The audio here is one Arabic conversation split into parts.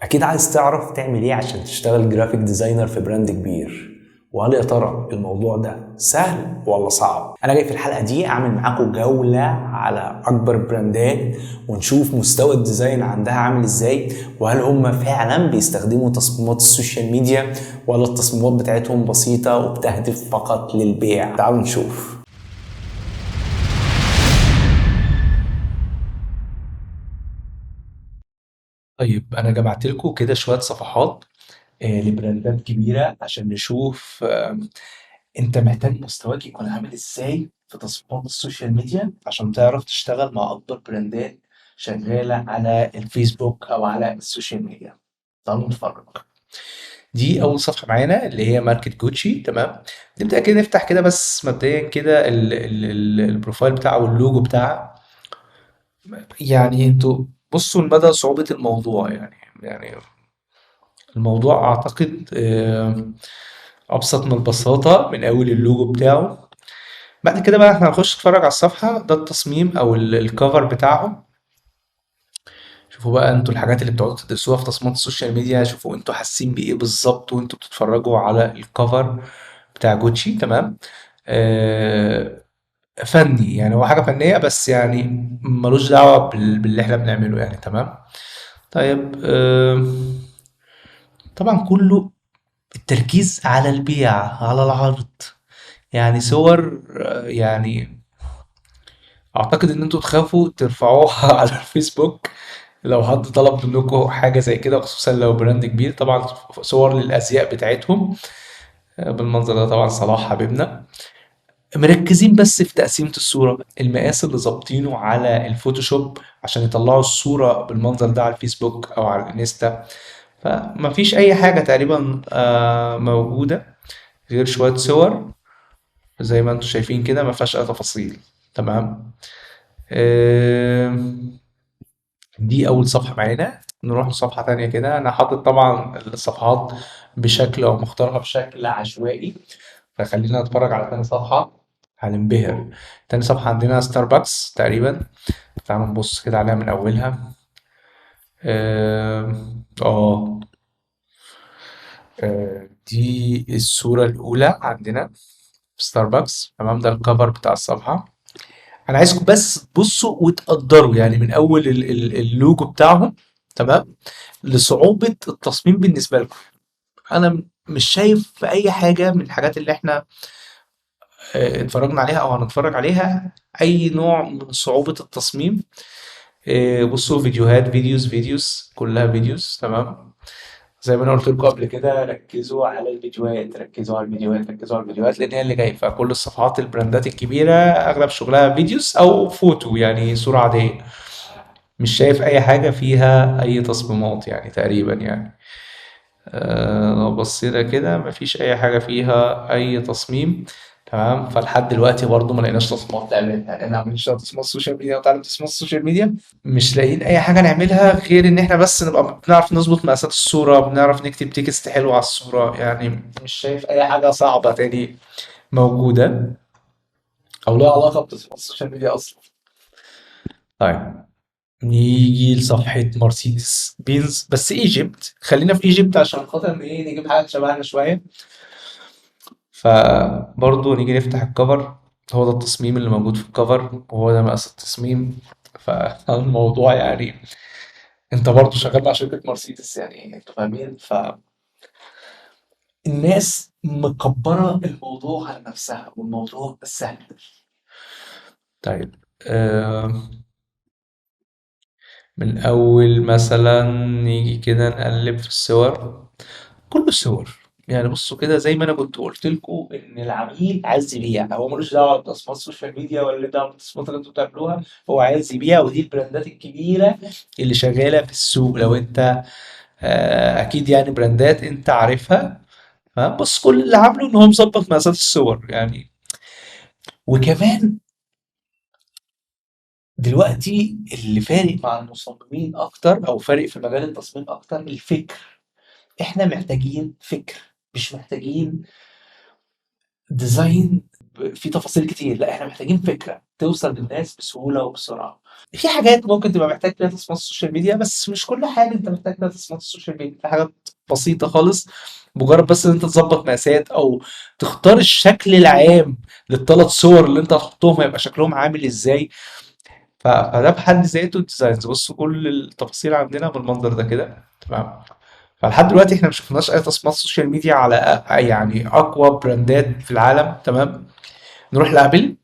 أكيد عايز تعرف تعمل إيه عشان تشتغل جرافيك ديزاينر في براند كبير. وهل يا ترى الموضوع ده سهل ولا صعب؟ أنا جاي في الحلقة دي أعمل معاكم جولة على أكبر براندات ونشوف مستوى الديزاين عندها عامل إزاي، وهل هم فعلا بيستخدموا تصميمات السوشيال ميديا ولا التصميمات بتاعتهم بسيطة وبتهدف فقط للبيع. تعالوا نشوف. طيب أنا جمعت لكم كده شوية صفحات لبراندات كبيرة عشان نشوف أنت محتاج مستواك يكون عامل إزاي في تصميمات السوشيال ميديا عشان تعرف تشتغل مع أكبر براندات شغالة على الفيسبوك أو على السوشيال ميديا. تعالوا نتفرج. دي أول صفحة معانا اللي هي ماركة جوتشي. تمام، نبدأ كده نفتح كده بس مبدئيا كده البروفايل بتاعه واللوجو بتاعه. يعني انتوا بصوا لمدى صعوبة الموضوع. يعني الموضوع أعتقد أبسط من البساطة من أول اللوجو بتاعه. بعد كده بقى احنا هنخش نتفرج على الصفحة. ده التصميم أو الكفر بتاعهم. شوفوا بقى انتوا الحاجات اللي بتقعدوا تدرسوها في تصميمات السوشيال ميديا، شوفوا انتوا حاسين بإيه بالظبط وانتوا بتتفرجوا على الكفر بتاع جوتشي. تمام. آه، فني، يعني هو حاجة فنية بس يعني ملوش دعوة باللي احنا بنعمله يعني. تمام. طيب طبعا كله التركيز على البيع، على العرض. يعني صور يعني اعتقد ان انتوا تخافوا ترفعوها على الفيسبوك لو حد طلب منكم حاجة زي كده، خصوصا لو براند كبير. طبعا صور للازياء بتاعتهم بالمنظر ده. طبعا صلاح حبيبنا مركزين بس في تقسيمة الصورة، المقاس اللي ظابطينه على الفوتوشوب عشان يطلعوا الصورة بالمنظر ده على الفيسبوك او على الانستا. فمفيش اي حاجة تقريبا موجودة غير شوية صور زي ما انتم شايفين كده، ما فيهاش اي تفاصيل. تمام. آم، دي اول صفحة معانا. نروح لصفحة تانية كده. انا حاطط طبعا الصفحات بشكل او مختارها بشكل عشوائي، فخلينا نتفرج على تاني صفحة هننبهر. تاني صفحة عندنا ستاربكس تقريبا. تعالوا نبص كده عليها من اولها. اه دي الصورة الأولى عندنا في ستاربكس. تمام، ده الكفر بتاع الصفحة. انا عايزكم بس تبصوا وتقدروا يعني من اول اللوجو بتاعهم. تمام، لصعوبة التصميم بالنسبة لكم. انا مش شايف في اي حاجة من الحاجات اللي احنا اتفرجنا عليها او هنتفرج عليها اي نوع من صعوبة التصميم. بصوا فيديوهات، فيديوز كلها فيديوز. تمام، زي ما انا قلت لكم قبل كده، ركزوا على الفيديوهات، ركزوا على الفيديوهات، ركزوا على الفيديوهات، لان هي اللي جايه. فكل الصفحات البراندات الكبيره اغلب شغلها فيديوز او فوتو، يعني صوره عاديه. مش شايف اي حاجه فيها اي تصميمات يعني تقريبا يعني. لو بصينا كده مفيش اي حاجه فيها اي تصميم. تمام، فلحد دلوقتي برضه ما لقيناش تصميمات نعملها. يعني انا عملت تصميمات السوشيال ميديا وتعلم تصميمات السوشيال ميديا، مش لاقيين اي حاجه نعملها غير ان احنا بس نبقى بنعرف نظبط مقاسات الصوره، بنعرف نكتب تكست حلو على الصوره. يعني مش شايف اي حاجه صعبه تاني موجوده او لها علاقه بتصميم السوشيال ميديا اصلا. طيب نيجي لصفحة مرسيدس بينز، بس ايجيبت. خلينا في ايجيبت عشان خاطر ايه، نجيب حاجة شبهنا شوية. فبرضه نيجي نفتح الكفر. هو ده التصميم اللي موجود في الكفر وهو ده مقاس التصميم. فالموضوع يعني انت برضه شغال مع شركة مرسيدس، يعني انتوا فاهمين. فالناس مكبرة الموضوع على نفسها والموضوع سهل. طيب من أول مثلا نيجي كده نقلب في الصور. كله صور. يعني بصوا كده زي ما انا كنت قلت لكم ان العميل عايز يبيع، هو ملوش دعوه بتصميمات السوشيال ميديا ولا دعوه بالتصميمات اللي انتوا بتعملوها. هو عايز يبيع، ودي البراندات الكبيره اللي شغاله في السوق. لو انت اكيد يعني براندات انت عارفها. بص كل اللي عامله ان هو مظبط مقاسات الصور يعني. وكمان دلوقتي اللي فارق مع المصممين اكتر او فارق في مجال التصميم اكتر الفكر. احنا محتاجين فكر، مش محتاجين ديزاين في تفاصيل كتير. لا، احنا محتاجين فكرة. توصل للناس بسهولة وبسرعة. في حاجات ممكن تبقى محتاج فيها تصميمات السوشيال ميديا، بس مش كل حاجة انت محتاج فيها تصميمات السوشيال ميديا، في حاجات بسيطة خالص، مجرد بس ان انت تظبط مقاسات او تختار الشكل العام للثلاث صور اللي انت هتحطهم هيبقى شكلهم عامل ازاي. فده بحد ذاته ديزاينز. بص كل التفاصيل عندنا بالمنظر ده كده، تمام. فلحد دلوقتي احنا مش شفناش اي تصميمات سوشيال ميديا على يعني اقوى براندات في العالم، تمام. نروح لابل،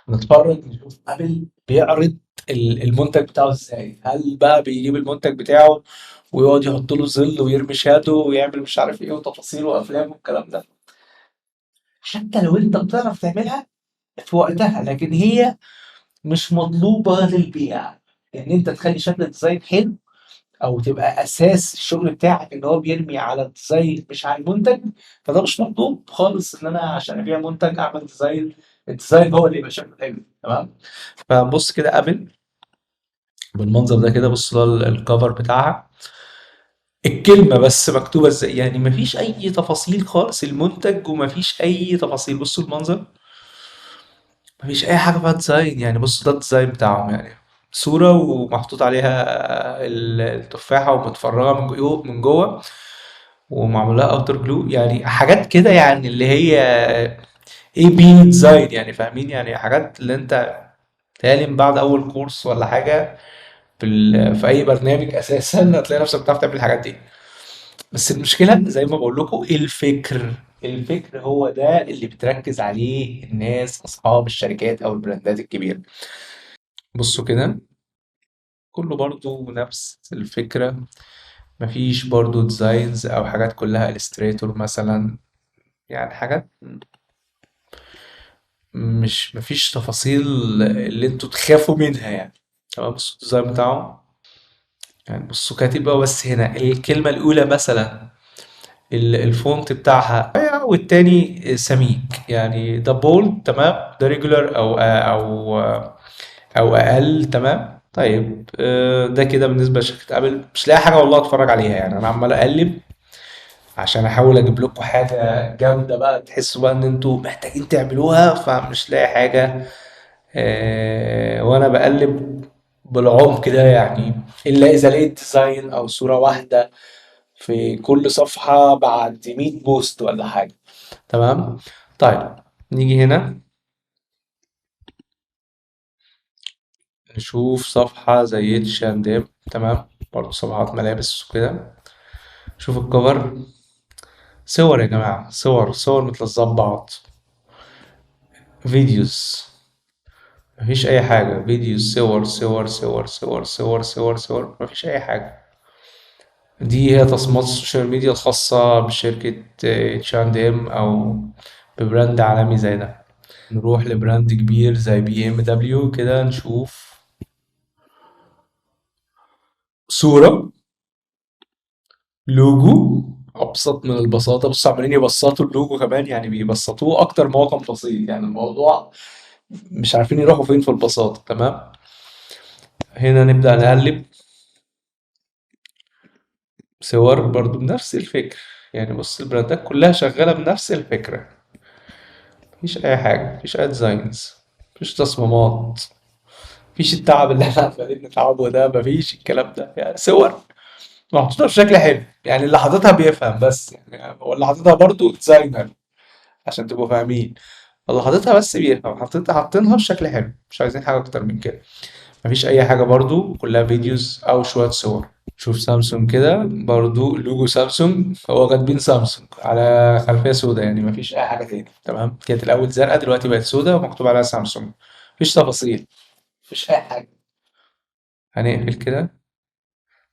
نتفرج نشوف ابل بيعرض المنتج بتاعه ازاي. هل بقى بيجيب المنتج بتاعه ويقعد يحط له ظل ويرمي شادو ويعمل مش عارف ايه وتفاصيل وافلام والكلام ده؟ حتى لو انت بتعرف تعملها في وقتها، لكن هي مش مطلوبة للبيع. ان انت تخلي شكل الديزاين حلو او تبقى اساس الشغل بتاعك ان هو بيرمي على الديزاين مش على المنتج، فده مش مطلوب خالص. ان انا عشان ابيع منتج اعمل ديزاين، الديزاين هو اللي يبقى شكله حلو، تمام. فبص كده ابل بالمنظر ده كده، بص ده الكفر بتاعها، الكلمة بس مكتوبة ازاي، يعني مفيش أي تفاصيل خالص، المنتج ومفيش أي تفاصيل. بصوا المنظر، مفيش أي حاجة فيها ديزاين. يعني بص ده الديزاين بتاعهم، يعني صورة ومحطوط عليها التفاحة ومتفرغة من جوه ومعمول لها اوتر جلو، يعني حاجات كده يعني اللي هي اي بي ديزاين، يعني فاهمين، يعني حاجات اللي انت تالي من بعد اول كورس ولا حاجة في اي برنامج اساسا هتلاقي نفسك بتعرف تعمل الحاجات دي. بس المشكلة زي ما بقول لكم الفكر هو ده اللي بتركز عليه الناس اصحاب الشركات او البراندات الكبيرة. بصوا كده كله برضو نفس الفكرة، مفيش برضو ديزاينز او حاجات، كلها الستريتور مثلا، يعني حاجات مش مفيش تفاصيل اللي انتوا تخافوا منها يعني. تمام. بصوا الديزاين بتاعه، يعني بصوا كاتب بس هنا الكلمة الأولى مثلا الفونت بتاعها والتاني سميك، يعني ده بولد تمام، ده ريجولار أو أقل، تمام. طيب ده كده بالنسبة لشركة أبل مش لاقي حاجة والله أتفرج عليها، يعني أنا عمال أقلب عشان أحاول أجيب لكم حاجة جامدة بقى تحسوا بقى إن أنتوا محتاجين تعملوها، فمش لاقي حاجة. وانا بقلب بالعمق ده يعني، الا اذا لقيت ديزاين او صورة واحدة في كل صفحة بعد 100 بوست ولا حاجة، تمام. طيب نيجي هنا نشوف صفحة زي اتش اند ام، تمام، برضه صفحات ملابس وكده. شوف الكفر، صور يا جماعة، صور متلزقة ببعض، فيديوز، مفيش أي حاجة، فيديوز، صور، مفيش أي حاجة. دي هي تصميمات السوشيال ميديا الخاصة بشركة اتش اند ام أو ببراند عالمي زي ده. نروح لبراند كبير زي بي ام دبليو كده، نشوف صورة، لوجو، أبسط من البساطة. بص عمالين يبسطوا اللوجو كمان، يعني بيبسطوه أكتر ما هو كان بسيط، يعني الموضوع مش عارفين يروحوا فين في البساطة، تمام. هنا نبدأ نقلب صور برضو بنفس الفكر، يعني بص البراندات كلها شغالة بنفس الفكرة، مفيش أي حاجة، مفيش أي ديزاينز، مفيش تصميمات، مفيش التعب اللي احنا عمالين نتعبه ده، مفيش الكلام ده، يعني صور محطوطة بشكل حلو، يعني اللي حاططها بيفهم بس، يعني هو اللي حاططها برضه ديزاينر عشان تبقوا فاهمين، اللي حاططها بس بيفهم، حاطينها بشكل حلو، مش عايزين حاجة أكتر من كده. مفيش أي حاجة برضه، كلها فيديوز أو شوية صور. شوف سامسونج كده برضه، لوجو سامسونج، هو كاتبين سامسونج على خلفية سوداء، يعني مفيش أي حاجة تاني، تمام. كانت الأول زرقاء دلوقتي بقت سوداء ومكتوب عليها سامسونج، مفيش تفاصيل، مفيش أي حاجة. هنقفل كده.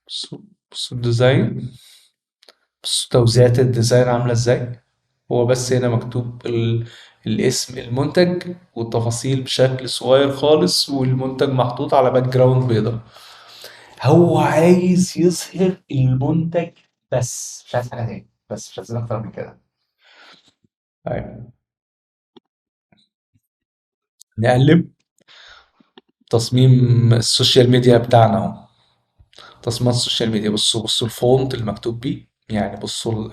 بصوا، بصوا الديزاين، بصوا توزيعات الديزاين عاملة ازاي. هو بس هنا مكتوب الاسم المنتج والتفاصيل بشكل صغير خالص، والمنتج محطوط على باك جراوند بيضاء. هو عايز يظهر المنتج بس، مش عايز حاجة تاني، بس مش عايزين أكتر من كده. طيب نقلب تصميم السوشيال ميديا بتاعنا اهو، تصميمات السوشيال ميديا. بصوا الفونت المكتوب بيه، يعني بصوا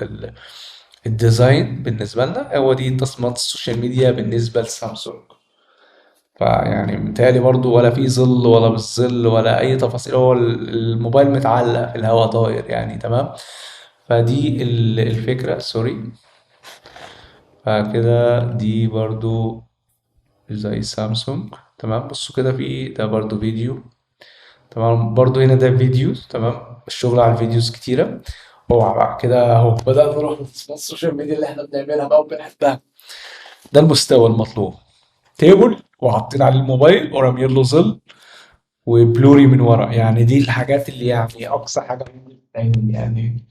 الديزاين بالنسبة لنا، هو دي تصميمات السوشيال ميديا بالنسبة لسامسونج. فيعني متهيألي برضو ولا في ظل ولا بالظل ولا أي تفاصيل، هو الموبايل متعلق في الهواء طاير يعني. تمام. فدي الفكرة، سوري. فكده دي برضو زي سامسونج. تمام. بصوا كده، في ده برضو فيديو. تمام. برضو هنا ده فيديو. تمام. الشغل على الفيديوز كتيرة. اوعى بقى كده اهو بدأنا نروح السوشيال ميديا اللي احنا بنعملها بقى وبنحبها. ده المستوى المطلوب. تيبل وحاطين عليه الموبايل وراميين له ظل وبلوري من ورا. يعني دي الحاجات اللي يعني اقصى حاجه ممكن تتعمل يعني.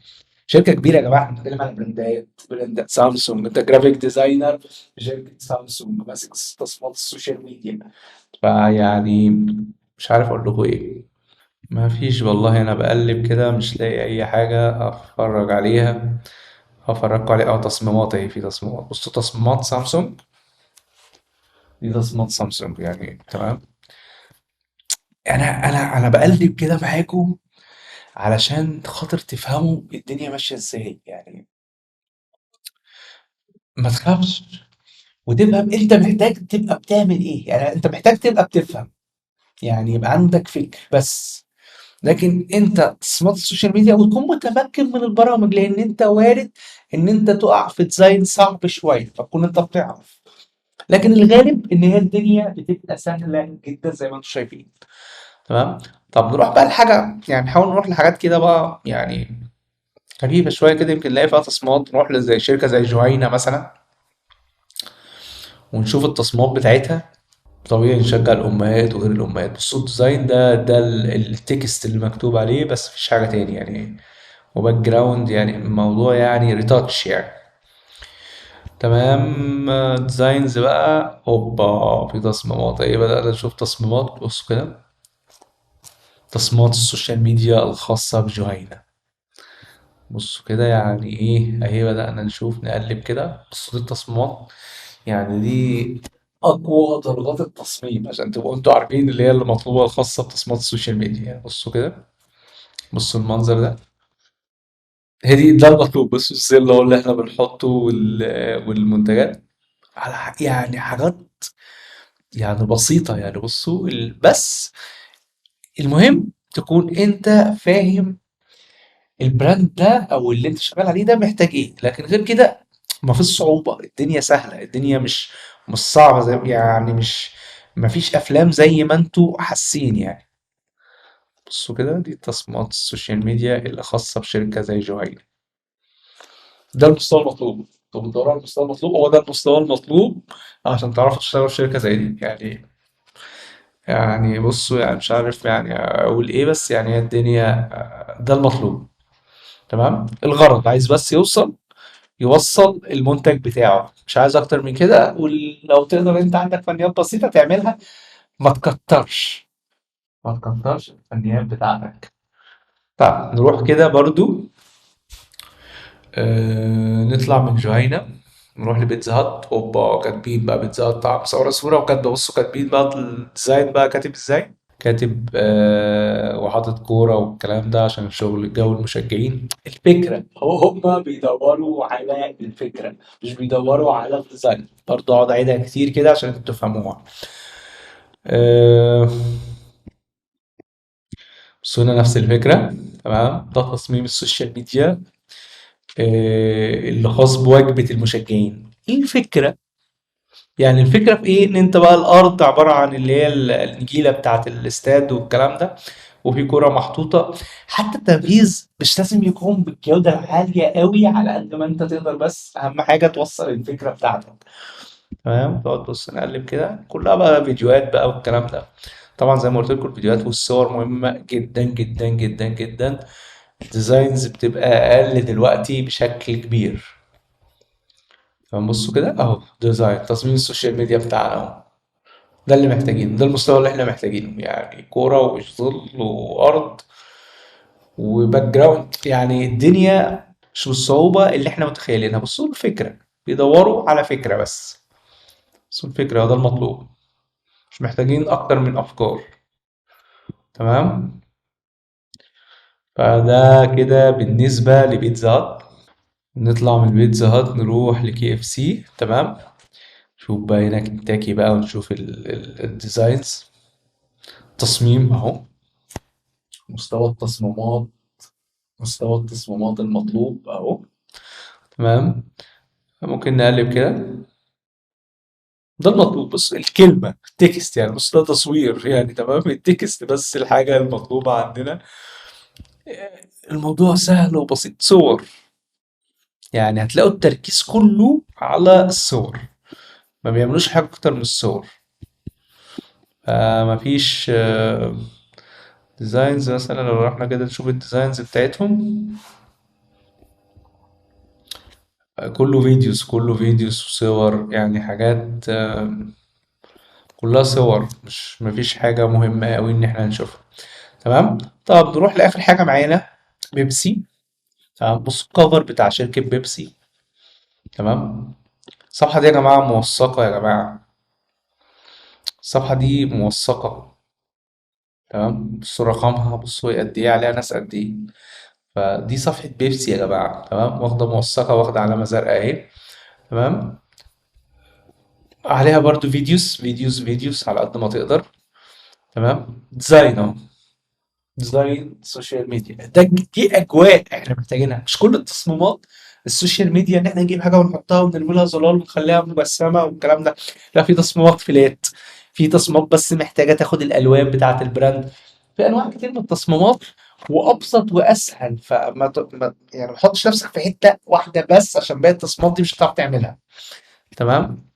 شركه كبيره يا جماعه، احنا بنتكلم عن براندات سامسونج. انت جرافيك ديزاينر في شركه سامسونج ماسك تصميمات السوشيال ميديا. فيعني مش عارف اقول لكم ايه. ما فيش والله، انا بقلب كده مش لاقي اي حاجه اتفرج عليها. هفرجكم عليه. اه تصميمات اهي، في تصميمات. بصوا تصميمات سامسونج. دي تصميمات سامسونج يعني. تمام. انا بقلب كده معاكم علشان خاطر تفهموا الدنيا ماشيه ازاي يعني. ما تخافش، وتفهم انت محتاج تبقى بتعمل ايه. يعني انت محتاج تبقى بتفهم، يعني يبقى عندك فكر بس. لكن انت تصميمات السوشيال ميديا وتكون متمكن من البرامج، لان انت وارد ان انت تقع في ديزاين صعب شويه فتكون انت بتعرف. لكن الغالب ان هي الدنيا بتبقى سهله جدا زي ما انتم شايفين. تمام. طب نروح بقى لحاجه، يعني نحاول نروح لحاجات كده بقى يعني خفيفه شويه كده، يمكن نلاقي فيها تصميمات. نروح لزي شركه زي جهينه مثلا ونشوف التصميمات بتاعتها. طبيعي نشجع الأمهات وغير الأمهات. بصوا الديزاين ده التكست اللي مكتوب عليه بس، مفيش حاجة تاني يعني. وباك جراوند يعني الموضوع يعني ريتاتش يعني. تمام. ديزاينز بقى هوبا، في تصميمات ايه. بدأنا نشوف تصميمات. بصوا كده، تصميمات السوشيال ميديا الخاصة بجهينة. بصوا كده يعني ايه اهي. بدأنا نشوف نقلب كده. بصوا دي التصميمات. يعني دي أقوى درجات التصميم عشان تبقوا انتوا عارفين اللي هي اللي مطلوبة الخاصة بتصميمات السوشيال ميديا يعني. بصوا كده، بصوا المنظر ده. هي دي ده المطلوب. بصوا الظل اهو اللي احنا بنحطه والمنتجات على يعني حاجات يعني بسيطة يعني. بصوا بس المهم تكون انت فاهم البراند ده او اللي انت شغال عليه ده محتاج ايه. لكن غير كده مفيش صعوبة، الدنيا سهلة، الدنيا مش صعبة زي يعني مش مفيش افلام زي ما انتوا حاسين يعني. بصوا كده، دي تصميمات السوشيال ميديا اللي خاصة بشركة زي جوهيل. ده المستوى المطلوب. طب بتدوروا على المستوى المطلوب، هو ده المستوى المطلوب عشان تعرفوا تشتغلوا في شركة زي دي يعني. يعني بصوا يعني مش عارف يعني اقول ايه، بس يعني هي الدنيا ده المطلوب. تمام. الغرض عايز بس يوصل المنتج بتاعه، مش عايز اكتر من كده. ولو تقدر انت عندك فنيات بسيطة تعملها، ما تكترش، ما تكترش الفنيات بتاعتك. طب نروح كده برضو. نطلع من جهينة نروح لبيتزا هات. اوبا، كاتبين بقى بيتزا هات. مصورة صورة وكاتبة. بصوا كاتبين بقى الديزاين بقى كاتب ازاي. كاتب وحاطط كورة والكلام ده عشان شغل جو المشجعين. الفكرة هم بيدوروا على الفكرة، مش بيدوروا على الديزاين. برضه اقعد اعيدها كتير كده عشان انتوا تفهموها. آه، بس هنا نفس الفكرة. تمام. ده تصميم السوشيال ميديا اللي خاص بوجبة المشجعين. ايه الفكرة؟ يعني الفكرة في ايه؟ ان انت بقى الارض عبارة عن اللي هي النجيلة بتاعت الاستاد والكلام ده، وفي كرة محطوطة. حتى التنفيذ مش لازم يكون بالجودة العالية قوي، على قد ما انت تقدر، بس اهم حاجة توصل الفكرة بتاعتك. تمام. تقعد بص نقلب كده، كلها بقى فيديوهات بقى والكلام ده. طبعا زي ما قلت لكم الفيديوهات والصور مهمة جدا جدا جدا جدا. الديزاينز بتبقى اقل دلوقتي بشكل كبير. فنبصوا كده اهو، ديزاين تصميم السوشيال ميديا بتاعنا اهو. ده اللي محتاجينه، ده المستوى اللي احنا محتاجينه يعني. كورة وظل وارض وباك جراوند. يعني الدنيا مش بالصعوبة اللي احنا متخيلينها. بصوا الفكرة، بيدوروا على فكرة بس. بصوا الفكرة، ده المطلوب. مش محتاجين اكتر من افكار. تمام. فده كده بالنسبة لبيتزا هات. نطلع من بيتزا هات نروح لكي اف سي. تمام. شوف بقى هنا كنتاكي بقى، ونشوف الديزاينز. تصميم اهو، مستوى التصميمات، مستوى التصميمات المطلوب اهو. تمام. ممكن نقلب كده. ده المطلوب، بص الكلمة التكست يعني، بص ده تصوير يعني، تمام، التكست بس الحاجة المطلوبة عندنا. الموضوع سهل وبسيط. صور، يعني هتلاقوا التركيز كله على الصور، ما بيعملوش حاجة أكتر من الصور. مفيش ديزاينز مثلا. لو رحنا كده نشوف الديزاينز بتاعتهم، كله فيديوز، كله فيديوز وصور، يعني حاجات كلها صور، مش مفيش حاجة مهمة أوي إن احنا نشوفها. تمام. طب نروح لآخر حاجة معانا، بيبسي. تمام، بص الكفر بتاع شركة بيبسي. تمام. الصفحة دي يا جماعة موثقة يا جماعة، الصفحة دي موثقة. تمام، بصوا رقمها، بصوا هي قد ايه، عليها ناس قد ايه. فدي صفحة بيبسي يا جماعة، تمام، واخدة موثقة، واخدة علامة زرقاء اهي. تمام. عليها برضو فيديوز فيديوز فيديوز على قد ما تقدر. تمام. ديزاين اهو، ديزاين سوشيال ميديا، دي اجواء احنا محتاجينها، مش كل التصميمات السوشيال ميديا ان احنا نجيب حاجه ونحطها ونرمي لها ظلال ونخليها مجسمه والكلام ده. لا، في تصميمات فلات، في تصميمات بس محتاجه تاخد الالوان بتاعه البراند. في انواع كتير من التصميمات، وابسط واسهل. يعني ما تحطش نفسك في حته واحده بس، عشان باقي التصميمات دي مش هتعرف تعملها. تمام.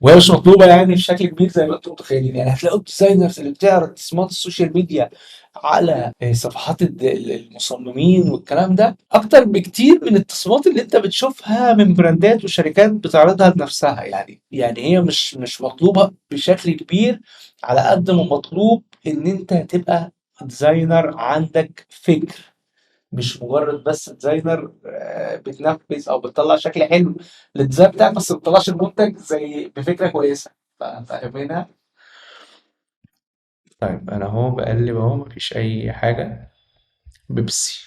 وهي مش مطلوبه يعني بشكل كبير زي ما انتم متخيلين. يعني هتلاقوا الديزاينرز اللي بتعرض تصميمات السوشيال ميديا على صفحات المصممين والكلام ده اكتر بكتير من التصميمات اللي انت بتشوفها من براندات وشركات بتعرضها لنفسها. يعني هي مش مطلوبه بشكل كبير، على قد ما مطلوب ان انت تبقى ديزاينر عندك فكر، مش مجرد بس ديزاينر بتنفذ او بتطلع شكل حلو للديزاين بتاعك، بس ما بتطلعش المنتج زي بفكره كويسه. فاهمينها؟ طيب انا اهو بقلب اهو، مفيش اي حاجه. بيبسي.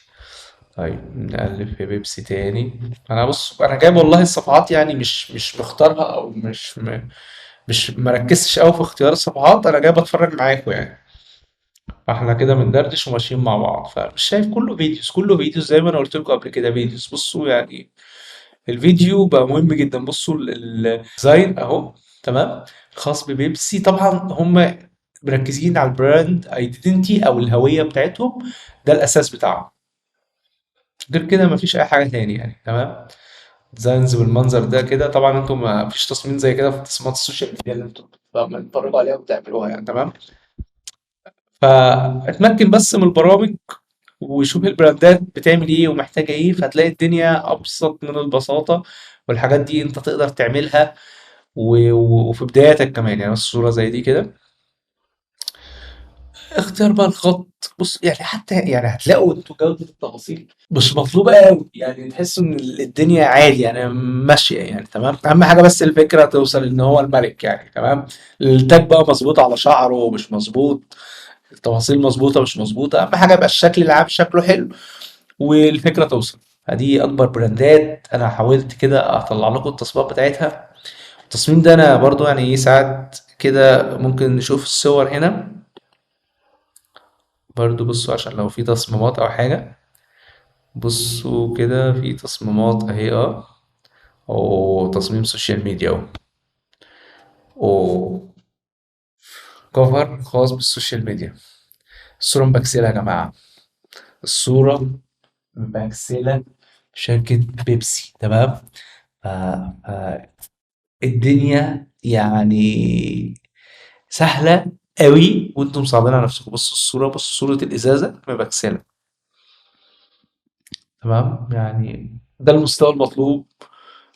طيب نقلب في بيبسي تاني. انا بص، انا جايب والله الصفحات يعني مش مختارها، او مش مركزتش قوي في اختيار الصفحات، انا جاي بتفرج معاكم يعني. فاحنا كده بندردش وماشيين مع بعض، فمش شايف كله فيديوز، كله فيديوز زي ما انا قلت لكم قبل كده، فيديوز. بصوا يعني الفيديو بقى مهم جدا. بصوا الديزاين اهو. تمام. خاص ببيبسي طبعا، هم مركزين على البراند ايدنتي او الهويه بتاعتهم، ده الاساس بتاعهم. غير كده مفيش اي حاجه تاني يعني. تمام. ديزاينز بالمنظر ده كده، طبعا انتم ما فيش تصميم زي كده في تصميمات السوشيال ميديا اللي انتم بتتفرجوا عليها وبتعملوها يعني. تمام. فاتمكن بس من البرامج، وشوف البراندات بتعمل ايه ومحتاجة ايه، فهتلاقي الدنيا ابسط من البساطة. والحاجات دي انت تقدر تعملها وفي بداياتك كمان. يعني الصورة زي دي كده، اختيار بقى الخط. بص يعني حتى يعني هتلاقوا انتوا جودة التفاصيل مش مطلوبة قوي، يعني تحسوا ان الدنيا عادي يعني ماشية يعني. تمام. اهم حاجة بس الفكرة توصل ان هو الملك يعني. تمام. التاج بقى مظبوط على شعره مش مظبوط، التفاصيل مظبوطة مش مظبوطة، اهم حاجة يبقى الشكل العام شكله حلو والفكرة توصل. فدي أكبر براندات أنا حاولت كده أطلع لكم التصميمات بتاعتها. التصميم ده أنا برضو يعني إيه، ساعات كده ممكن نشوف الصور هنا برضو. بصوا عشان لو في تصميمات أو حاجة، بصوا كده في تصميمات أهي أو تصميم سوشيال ميديا أو كفر خاص بالسوشيال ميديا. الصورة مبكسلة يا جماعة، الصورة مبكسلة، شركة بيبسي. تمام. ف... الدنيا يعني سهلة قوي، وانتم صعبين على نفسكم. بصوا الصورة، بصوا صورة الإزازة مبكسلة. تمام. يعني ده المستوى المطلوب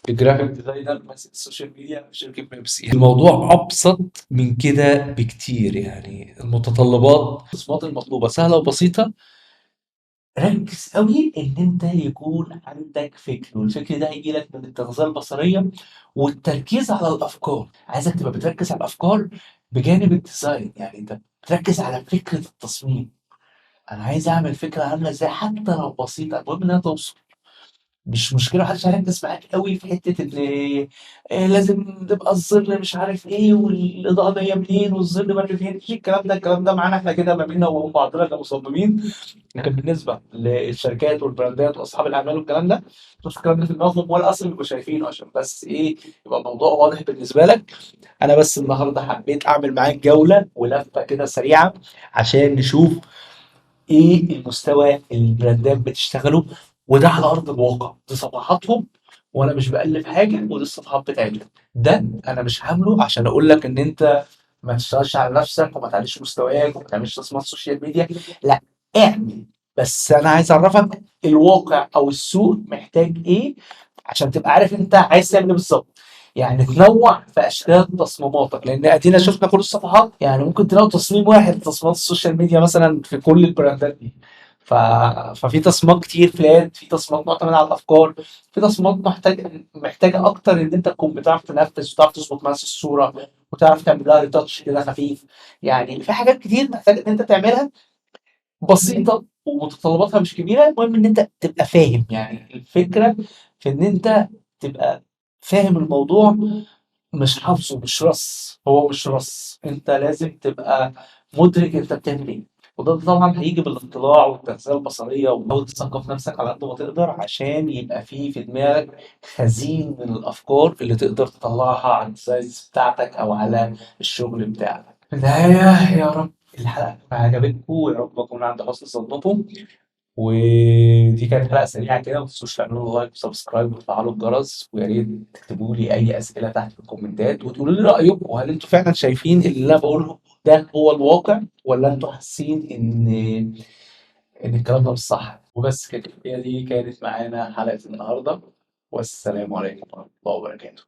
للجرافيك ديزاينر ماسك السوشيال ميديا في شركة بيبسي. الموضوع أبسط من كده بكتير، يعني المتطلبات التصميمات المطلوبة سهلة وبسيطة. ركز قوي ان انت يكون عندك فكر، والفكر ده هيجي لك من التغذية البصرية والتركيز على الافكار. عايزك تبقى بتركز على الافكار بجانب الديزاين، يعني انت بتركز على فكرة التصميم. انا عايز اعمل فكرة عاملة ازاي حتى لو بسيطة، المهم انها توصل. مش مشكلة، محدش هيركّز معاك أوي في حتّة إن لازم تبقى الظِل مش عارف إيه، والإضاءة جاية منين، والظِل ماشي فين، ما فيش الكلام ده، الكلام ده معانا إحنا كده ما بيننا وبين بعضنا كمصممين، لكن بالنسبة للشركات والبراندات وأصحاب الأعمال والكلام ده، ما فيش الكلام ده في دماغهم ولا أصلًا بيبقوا شايفينه، عشان بس إيه، يبقى الموضوع واضح بالنسبة لك. أنا بس النهارده حبّيت أعمل معاك جولة ولفة كده سريعة عشان نشوف إيه المستوى اللي البراندات بتشتغله، وده على أرض الواقع، دي صفحاتهم وأنا مش بألف حاجة، ودي الصفحات بتاعتهم. ده أنا مش عامله عشان أقول لك إن أنت ما تشتغلش على نفسك وما تعليش مستواك وما تعملش تصميمات سوشيال ميديا، لأ، اعمل، بس أنا عايز أعرفك الواقع أو السوق محتاج إيه عشان تبقى عارف أنت عايز تعمل إيه بالظبط. يعني تنوع في اشكال تصميماتك، لان ادينا شفنا كل الصفحات، يعني ممكن تلاقوا تصميم واحد تصميمات السوشيال ميديا مثلا في كل البراندات دي. ف... ففي تصميمات كتير فلات، في تصميمات معتمده على الافكار، في تصميمات محتاجه اكتر ان انت تكون بتعرف تنفذ وتعرف تظبط نفس الصوره وتعرف تعمل لها ريتاتش كده خفيف. يعني في حاجات كتير محتاج ان انت تعملها بسيطه ومتطلباتها مش كبيره، المهم ان انت تبقى فاهم. يعني الفكره في ان انت تبقى فاهم الموضوع، مش حافظه، مش رص، هو مش رص، انت لازم تبقى مدرك انت بتعمل ايه. وده طبعا هيجي بالاطلاع والتغذيه البصريه، وتحاول تثقف نفسك على قد ما تقدر عشان يبقى في دماغك خزين من الافكار اللي تقدر تطلعها على الديزاينز بتاعتك او على الشغل بتاعك. في النهايه يا رب الحلقه تكون عجبتكم، ويا رب اكون عند حسن ظنكم. ودي كانت حلقة سريعة كده، ما تنسوش تعملوا لايك وسبسكرايب وتفعلوا الجرس، ويا ريت تكتبوا لي أي أسئلة تحت في الكومنتات وتقولوا لي رأيكم، هل أنتوا فعلا شايفين اللي أنا بقوله ده هو الواقع، ولا أنتوا حاسين إن الكلام ده مش صح؟ وبس كده، هي دي كانت معانا حلقة النهاردة، والسلام عليكم ورحمة الله وبركاته.